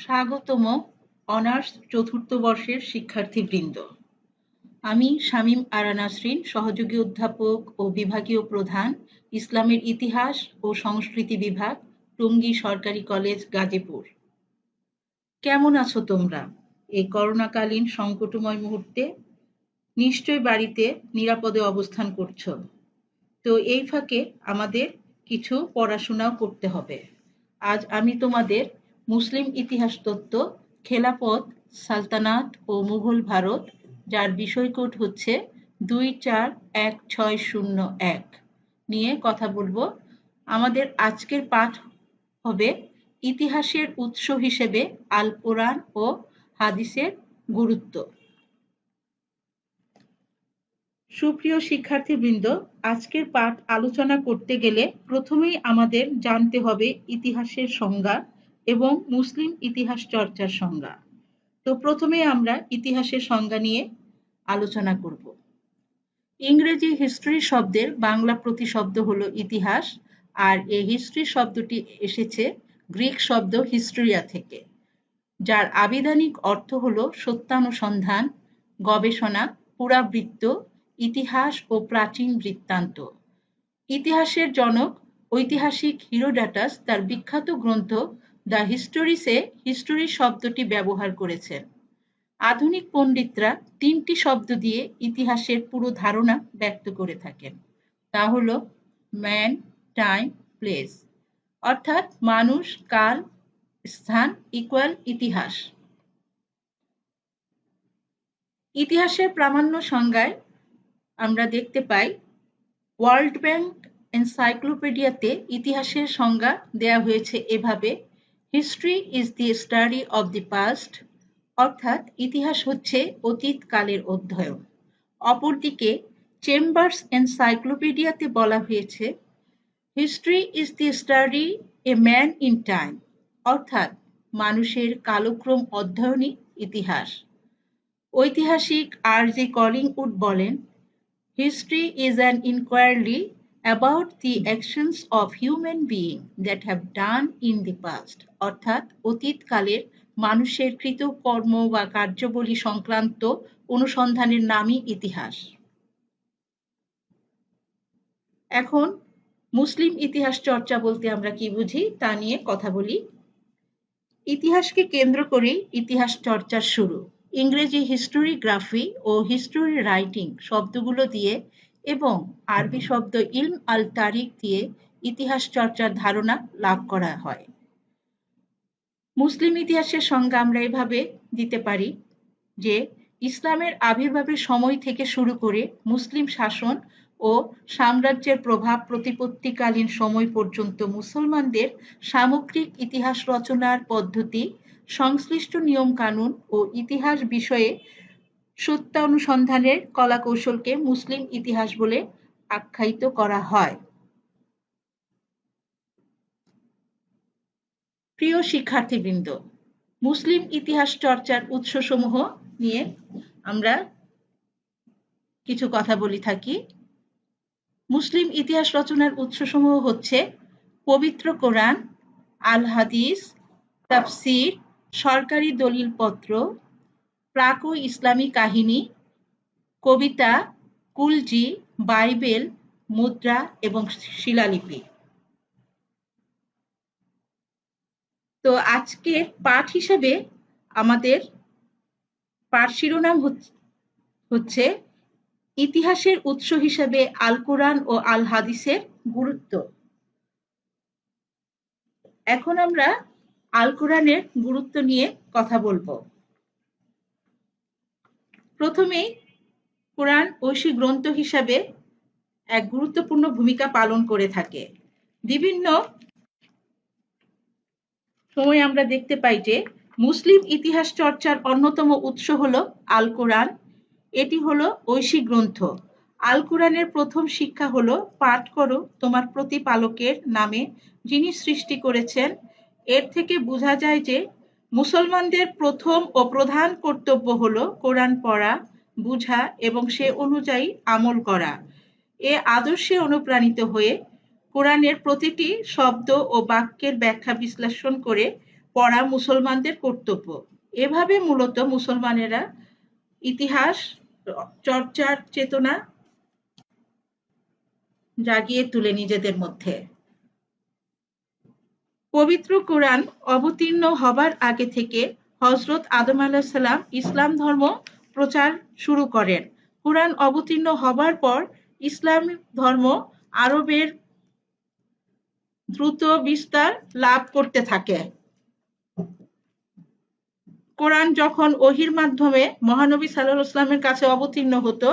স্বাগতম অনার্স চতুর্থ বর্ষের শিক্ষার্থীবৃন্দ। আমি শামীম আরা নাসরিন, সহযোগী অধ্যাপক ও বিভাগীয় প্রধান, ইসলামের ইতিহাস ও সংস্কৃতি বিভাগ, টঙ্গী সরকারি কলেজ, গাজীপুর। কেমন আছো তোমরা এই করোনাকালীন সংকটময় মুহূর্তে? নিশ্চয় বাড়িতে নিরাপদে অবস্থান করছো। তো এই ফাঁকে আমাদের কিছু পড়াশোনাও করতে হবে। আজ আমি তোমাদের মুসলিম ইতিহাস তত্ত্ব, খেলাফত, সালতানাত ও মুঘল ভারত, যার বিষয় কোড হচ্ছে 241601 নিয়ে কথা বলবো। আমাদের আজকের পাঠ হবে ইতিহাসের উৎস হিসেবে আল কোরআন ও হাদিসের গুরুত্ব। সুপ্রিয় শিক্ষার্থীবৃন্দ, আজকের পাঠ আলোচনা করতে গেলে প্রথমেই আমাদের জানতে হবে ইতিহাসের সংজ্ঞা এবং মুসলিম ইতিহাস চর্চার সংজ্ঞা। তো প্রথমে আমরা ইতিহাসের সংজ্ঞা নিয়ে আলোচনা করব। ইংরেজি হিস্ট্রি শব্দের বাংলা প্রতিশব্দ হলো ইতিহাস, আর এই হিস্ট্রি শব্দটি এসেছে গ্রিক শব্দ হিস্টোরিয়া থেকে, যার আবিধানিক অর্থ হলো সত্যানুসন্ধান, গবেষণা, পুরাবৃত্ত, ইতিহাস ও প্রাচীন বৃত্তান্ত। ইতিহাসের জনক ঐতিহাসিক হিরোডাটাস তার বিখ্যাত গ্রন্থ দ্য হিস্টোরিসে হিস্টোরি শব্দটি ব্যবহার করেছেন। আধুনিক পণ্ডিতরা তিনটি শব্দ দিয়ে ইতিহাসের পুরো ধারণা ব্যক্ত করে থাকেন। তা হলো ম্যান, টাইম, প্লেস, অর্থাৎ মানুষ, কাল, স্থান ইকুয়াল ইতিহাস। ইতিহাসের প্রামাণ্য সংজ্ঞায় আমরা দেখতে পাই ওয়ার্ল্ড ব্যাংক এনসাইক্লোপিডিয়াতে ইতিহাসের সংজ্ঞা দেয়া হয়েছে এভাবে: history is the study of the past, অর্থাৎ ইতিহাস হচ্ছে অতীতকালের অধ্যয়ন। অপরদিকে চেম্বার্স এনসাইক্লোপিডিয়াতে বলা হয়েছে history is the study a man in time, অর্থাৎ মানুষের কালক্রম অধ্যয়নই ইতিহাস। ঐতিহাসিক আর.জি. কলিংউড বলেন, history is an inquiry about the actions of human beings that have done in the past, অর্থাৎ অতীতকালের মানুষের কৃতকর্ম বা কার্যাবলী সংক্রান্ত অনুসন্ধানের নামই ইতিহাস। এখন মুসলিম ইতিহাস চর্চা বলতে আমরা কি বুঝি তা নিয়ে কথা বলি। ইতিহাসকে কেন্দ্র করেই ইতিহাস চর্চার শুরু। ইংরেজি হিস্টোরিগ্রাফি ও হিস্টোরি রাইটিং শব্দগুলো দিয়ে এবং আরবি শব্দ ইলম আল তারিখ দিয়ে ইতিহাস চর্চার ধারণা লাভ করা হয়। মুসলিম ইতিহাসের সংজ্ঞা আমরা এভাবে দিতে পারি যে ইসলামের আবির্ভাবের সময় থেকে শুরু করে মুসলিম শাসন ও সাম্রাজ্যের প্রভাব প্রতিপত্তিকালীন সময় পর্যন্ত মুসলমানদের সামগ্রিক ইতিহাস রচনার পদ্ধতি, সংশ্লিষ্ট নিয়মকানুন ও ইতিহাস বিষয়ে সত্যানুসন্ধানের কলাকৌশলকে মুসলিম ইতিহাস বলে আখ্যায়িত করা হয়। প্রিয় শিক্ষার্থীবৃন্দ, মুসলিম ইতিহাস চর্চার উৎসসমূহ নিয়ে আমরা কিছু কথা বলি থাকি। মুসলিম ইতিহাস রচনার উৎসসমূহ হচ্ছে পবিত্র কোরআন, আল হাদিস, তাফসির, সরকারি দলিলপত্র, প্রাক ও ইসলামী কাহিনী, কবিতা, কুলজি, বাইবেল, মুদ্রা এবং শিলালিপি। তো আজকের পাঠ হিসেবে আমাদের পাঠ শিরোনাম হচ্ছে ইতিহাসের উৎস হিসেবে আল কোরআন ও আল হাদিসের গুরুত্ব। এখন আমরা আল কোরআনের গুরুত্ব নিয়ে কথা বলবো। প্রথমেই কোরআন ঐশী গ্রন্থ হিসাবে এক গুরুত্বপূর্ণ ভূমিকা পালন করে থাকে। বিভিন্ন সময় আমরা দেখতে পাই যে মুসলিম ইতিহাস চর্চার অন্যতম উৎস হলো আল কোরআন। এটি হলো ঐশী গ্রন্থ। আল কোরআনের প্রথম শিক্ষা হলো পাঠ করো তোমার প্রতিপালকের নামে যিনি সৃষ্টি করেছেন। এর থেকে বোঝা যায় যে মুসলমানদের প্রথম ও প্রধান কর্তব্য হলো কোরআন পড়া, বুঝা এবং সে অনুযায়ী আমল করা। এ আদর্শে অনুপ্রাণিত হয়ে কোরআনের প্রতিটি শব্দ ও বাক্যের ব্যাখ্যা বিশ্লেষণ করে পড়া মুসলমানদের কর্তব্য। এভাবে মূলত মুসলমানেরা ইতিহাস চর্চার চেতনা জাগিয়ে তুলে নিজেদের মধ্যে। পবিত্র কোরআন অবতীর্ণ হবার আগে থেকে হযরত আদম আলাইহিস সালাম ইসলাম ধর্ম প্রচার শুরু করেন। কোরআন অবতীর্ণ হবার পর ইসলাম ধর্ম আরবের দ্রুত বিস্তার লাভ করতে থাকে। কোরআন যখন ওহীর মাধ্যমে মহানবী সাল্লাল্লাহু আলাইহি ওয়াসাল্লামের কাছে অবতীর্ণ হতো,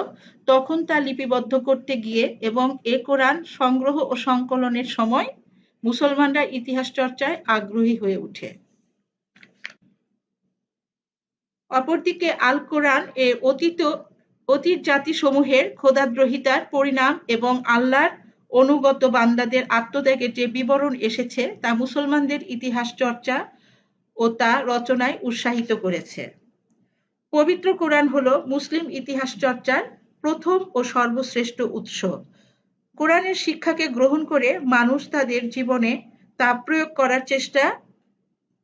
তখন তা লিপিবদ্ধ করতে গিয়ে এবং এ কোরআন সংগ্রহ ও সংকলনের সময় মুসলমানরা ইতিহাস চর্চায় আগ্রহী হয়ে ওঠে। অপরদিকে আল কোরআন এ অতীত জাতিসমূহের খোদাদ্রোহিতার পরিণাম এবং আল্লাহর অনুগত বান্দাদের আত্মত্যাগের যে বিবরণ এসেছে তা মুসলমানদের ইতিহাস চর্চা ও তা রচনায় উৎসাহিত করেছে। পবিত্র কোরআন হলো মুসলিম ইতিহাস চর্চার প্রথম ও সর্বশ্রেষ্ঠ উৎস। কোরআনের শিক্ষাকে গ্রহণ করে মানুষ তাদের জীবনে তা প্রয়োগ করার চেষ্টা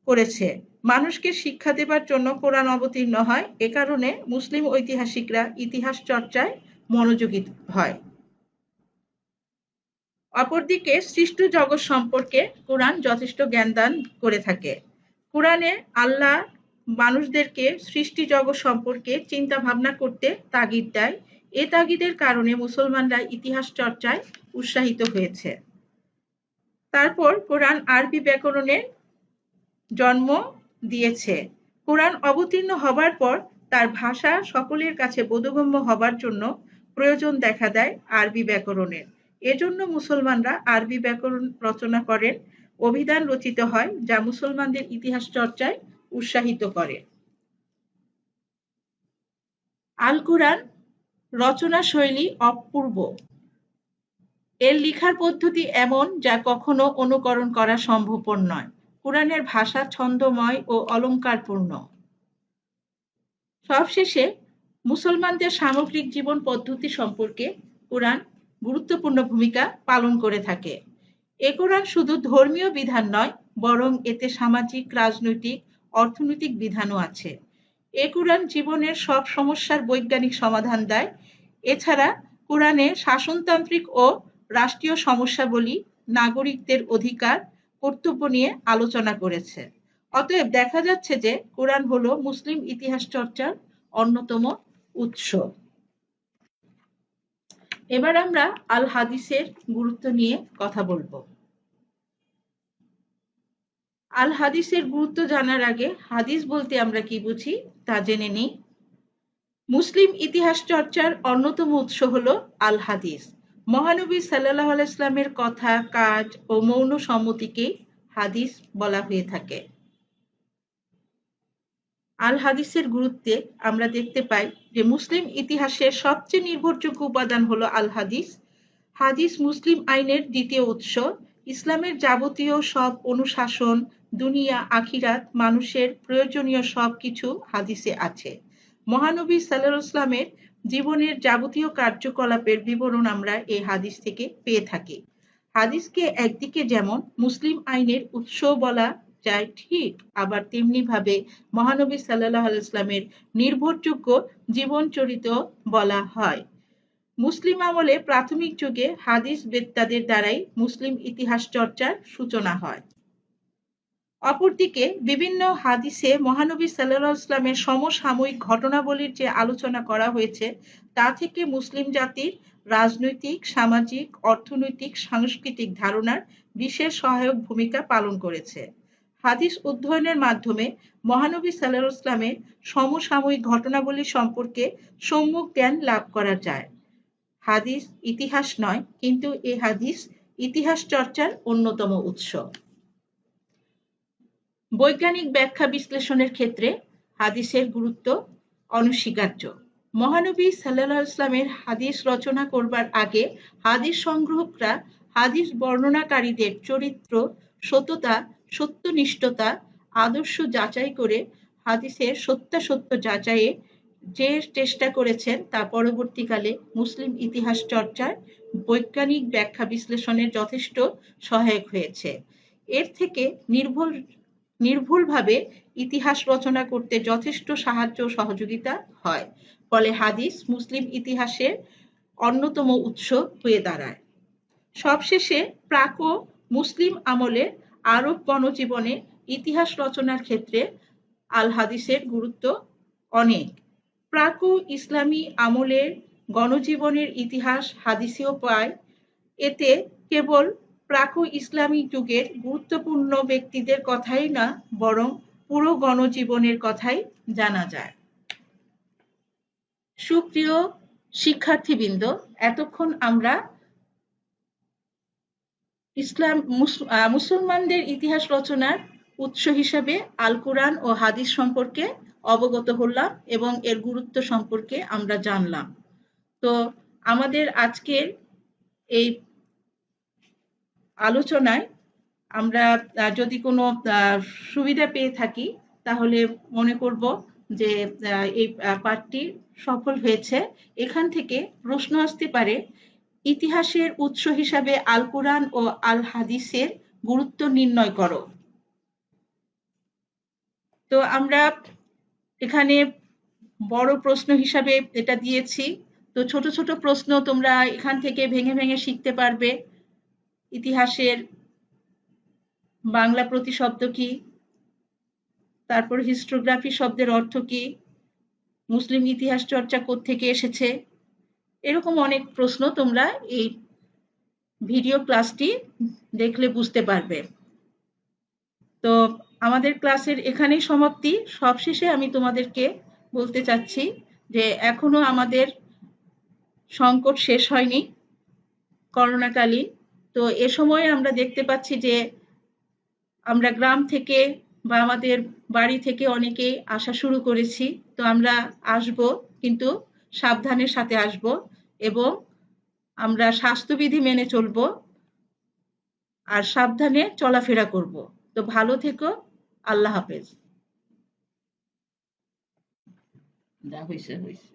করেছে। মানুষকে শিক্ষা দেবার জন্য কোরআন অবতীর্ণ হয়। এ কারণে মুসলিম ঐতিহাসিকরা ইতিহাস চর্চায় মনোযোগী হয়। অপরদিকে সৃষ্ট জগৎ সম্পর্কে কোরআন যথেষ্ট জ্ঞানদান করে থাকে। কোরআনে আল্লাহ মানুষদেরকে সৃষ্টি জগৎ সম্পর্কে চিন্তা ভাবনা করতে তাগিদ দেয়। এ তাগিদের কারণে মুসলমানরা ইতিহাস চর্চায় উৎসাহিত হয়েছে। তারপর কোরআন আরবি ব্যাকরণের জন্ম দিয়েছে। কোরআন অবতীর্ণ হবার পর তার ভাষা সকলের কাছে বোধগম্য হবার জন্য প্রয়োজন দেখা দেয় আরবি ব্যাকরণের। এজন্য মুসলমানরা আরবি ব্যাকরণ রচনা করেন। অভিধান রচিত হয় যা মুসলমানদের ইতিহাস চর্চায় উৎসাহিত করে। আল কুরআন রচনা শৈলী অপূর্ব। এর লিখার পদ্ধতি এমন যা কখনো অনুকরণ করা সম্ভবপর নয়। কুরআনের ভাষা ছন্দময় ও অলংকারপূর্ণ। সবশেষে মুসলমানদের সামগ্রিক জীবন পদ্ধতি সম্পর্কে কুরআন গুরুত্বপূর্ণ ভূমিকা পালন করে থাকে। এ কোরআন শুধু ধর্মীয় বিধান নয়, বরং এতে সামাজিক, রাজনৈতিক, অর্থনৈতিক বিধানও আছে। এ কোরআন জীবনের সব সমস্যার বৈজ্ঞানিক সমাধান দেয়। এছাড়া কোরআনে শাসনতান্ত্রিক ও রাষ্ট্রীয় সমস্যাবলী, নাগরিকদের অধিকার, কর্তব্য নিয়ে আলোচনা করেছে। অতএব দেখা যাচ্ছে যে কোরআন হলো মুসলিম ইতিহাস চর্চার অন্যতম উৎস। এবার আমরা আল হাদিসের গুরুত্ব নিয়ে কথা বলবো। আল হাদিসের গুরুত্ব জানার আগে হাদিস বলতে আমরা কি বুঝি তা জেনে নিই। মুসলিম ইতিহাস চর্চার অন্যতম উৎস হলো আল হাদিস। মহানবী সাল্লাল্লাহু আলাইহি ওয়াসাল্লামের কথা, কাজ ও মৌন সম্মতিকে হাদিস বলা হয়ে থাকে। আল হাদিসের গুরুত্বে আমরা দেখতে পাই যে মুসলিম ইতিহাসের সবচেয়ে নির্ভরযোগ্য উপাদান হলো আল হাদিস। হাদিস মুসলিম আইনের দ্বিতীয় উৎস। ইসলামের যাবতীয় সব অনুশাসন, দুনিয়া, আখিরাত, মানুষের প্রয়োজনীয় সব কিছু হাদিসে আছে। মহানবী সাল্লাল্লাহু আলাইহি ওয়াসাল্লামের জীবনের যাবতীয় কার্যকলাপের বিবরণ আমরা এই হাদিস থেকে পেয়ে থাকি। হাদিসকে একদিকে যেমন মুসলিম আইনের উৎস বলা যায় ঠিক, আবার তেমনি ভাবে মহানবী সাল্লাল্লাহু আলাইহি ওয়াসাল্লামের নির্ভরযোগ্য জীবনচরিত বলা হয়। মুসলিম আমলে প্রাথমিক যুগে হাদিস বেত্তাদের দ্বারাই মুসলিম ইতিহাস চর্চার সূচনা হয়। অপরদিকে বিভিন্ন হাদিসে মহানবী সাল্লাল্লাহু আলাইহি ওয়াসাল্লামের সমসাময়িক ঘটনাবলীর যে আলোচনা করা হয়েছে তা থেকে মুসলিম জাতির রাজনৈতিক, সামাজিক, অর্থনৈতিক, সাংস্কৃতিক ধারণার বিশেষ সহায়ক ভূমিকা পালন করেছে। হাদিস অধ্যয়নের মাধ্যমে মহানবী সাল্লাল্লাহু আলাইহি ওয়াসাল্লামের সমসাময়িক ঘটনাবলী সম্পর্কে সম্যক জ্ঞান লাভ করা যায়। হাদিস ইতিহাস নয়, কিন্তু এই হাদিস ইতিহাস চর্চার অন্যতম উৎস। বৈজ্ঞানিক ব্যাখ্যা বিশ্লেষণের ক্ষেত্রে হাদিসের গুরুত্ব অনস্বীকার্য। মহানবী সাল্লাল্লাহু আলাইহি ওয়াসাল্লামের হাদিস রচনা করবার আগে হাদিস সংগ্রাহকরা হাদিস বর্ণনাকারীদের চরিত্র, সততা, সত্যনিষ্ঠতা, আদর্শ যাচাই করে হাদিসের সত্যাসত্য যাচাইয়ে যে চেষ্টা করেছেন তা পরবর্তীকালে মুসলিম ইতিহাস চর্চায় বৈজ্ঞানিক ব্যাখ্যা বিশ্লেষণের যথেষ্ট সহায়ক হয়েছে। এর থেকে নির্ভুলভাবে ইতিহাস রচনা করতে যথেষ্ট সাহায্য ও সহযোগিতা হয়। ফলে হাদিস মুসলিম ইতিহাসের অন্যতম উৎস হয়ে দাঁড়ায়। সবশেষে প্রাক ও মুসলিম আমলে আরব গণজীবনে ইতিহাস রচনার ক্ষেত্রে আল হাদিসের গুরুত্ব অনেক। প্রাক ও ইসলামী আমলের গণজীবনের ইতিহাস হাদিসেও পায়। এতে কেবল প্রাক ইসলামী যুগের গুরুত্বপূর্ণ ব্যক্তিদের কথাই না, বরং পুরো গণজীবনের কথাই জানা যায়। সুপ্রিয় শিক্ষার্থীবৃন্দ, এতক্ষণ আমরা মুসলমানদের ইতিহাস রচনার উৎস হিসাবে আল কোরআন ও হাদিস সম্পর্কে অবগত হলাম এবং এর গুরুত্ব সম্পর্কে আমরা জানলাম। তো আমাদের আজকের এই আলোচনায় আমরা যদি কোনো সুবিধা পেয়ে থাকি তাহলে মনে করব যে এই পাঠটি সফল হয়েছে। এখান থেকে প্রশ্ন আসতে পারে, ইতিহাসের উৎস হিসাবে আল কোরআন ও আল হাদিসের গুরুত্ব নির্ণয় করো। তো আমরা এখানে বড় প্রশ্ন হিসাবে এটা দিয়েছি। তো ছোট ছোট প্রশ্ন তোমরা এখান থেকে ভেঙে ভেঙে শিখতে পারবে। ইতিহাসের বাংলা প্রতিশব্দ কি, তারপর হিস্টোগ্রাফি শব্দের অর্থ কি, মুসলিম ইতিহাস চর্চা কোত্থেকে এসেছে, এরকম অনেক প্রশ্ন তোমরা এই ভিডিও ক্লাসটি দেখলে বুঝতে পারবে। তো আমাদের ক্লাসের এখানেই সমাপ্তি। সবশেষে আমি তোমাদেরকে বলতে চাচ্ছি যে এখনো আমাদের সংকট শেষ হয়নি, করোনাকালীন। তো এ সময় আমরা দেখতে পাচ্ছি যে আমরা গ্রাম থেকে বা আমাদের বাড়ি থেকে অনেকেই আসা শুরু করেছি। তো আমরা আসব, কিন্তু সাবধানের সাথে আসব এবং আমরা স্বাস্থ্যবিধি মেনে চলব আর সাবধানে চলাফেরা করব। তো ভালো থেকো। আল্লাহ হাফেজ। যা হয়েছে হয়েছে।